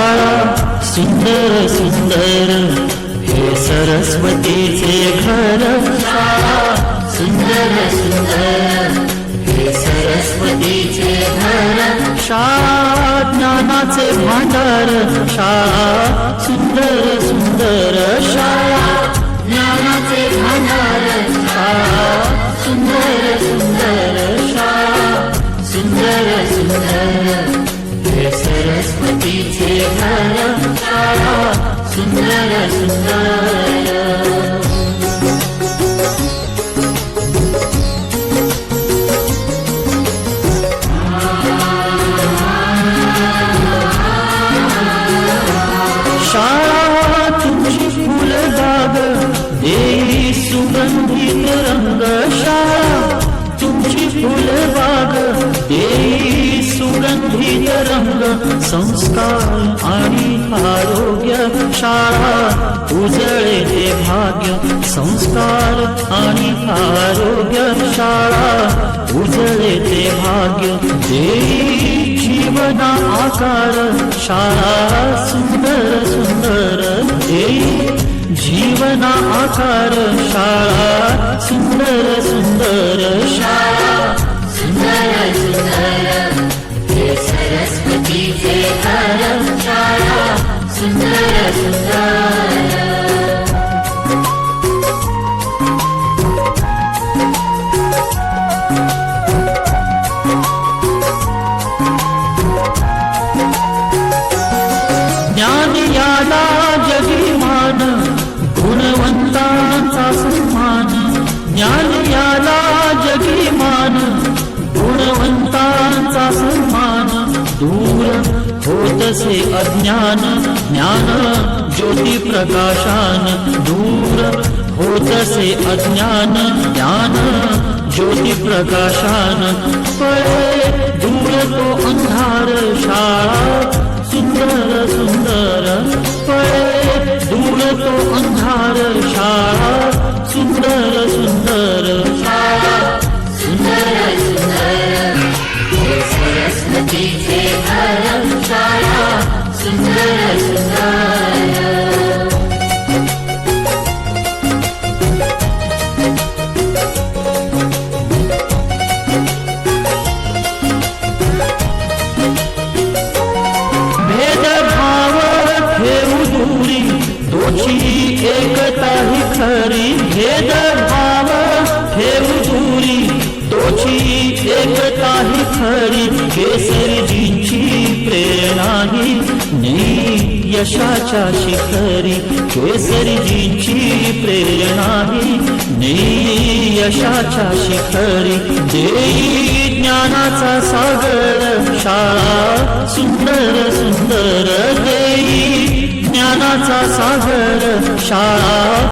शाळा सुंदर सुंदर हे सरस्वतीचे घर शाळा सुंदर सुंदर हे सरस्वतीचे घर शाळा ज्ञानाचे भांडार शाळा सुंदर सुंदर शाळा ज्ञानाचे भांडार शाळा सुंदर सुंदर शाळा सुंदर सुंदर हे सरस्वतीचे घर शाळा सुंदर सुंदर शाळा तुमची फुलबाग देई सुगंधित रंग शाळा तुमची फुलबाग देई सुगंधित रंग संस्कार आणि आरोग्य शाळा उजळे ते भाग्य संस्कार आणि आरोग्य शाळा उजळे ते भाग्य देई जीवना आकार शाळा सुंदर सुंदर देई जीवना आकार शाळा सुंदर सुंदर शाळा सुंदर सुंदर हे सरस्वतीचे घर शाळा सुंदर सुंदर ज्ञान याला जगीमान गुणवंतांचा सन्मान ज्ञान याला जगीमान गुणवंतांचा सन्मान दूर होतसे अज्ञान ज्ञान ज्योती प्रकाशान दूर होतसे अज्ञान ज्ञान ज्योती प्रकाशान पळे दूर तो अंधार शाळा सुंदर सुंदर पळे दूर तो अंधार शाळा सुंदर सुंदर शाळा सुंदर सुंदर हे सरस्वतीचे घर शाळा सुंदर सुंदर एकता ही खरी भेदभाव ठेवू दूरी तोची एकता ही खरी केसरीजींची प्रेरणा ही नेई यशाच्या शिखरी केसरीजींची प्रेरणा ही नेई यशाच्या शिखरी देई ज्ञानाचा सागर शाळा सुंदर सुंदर देई ज्ञानाचा सागर शाळा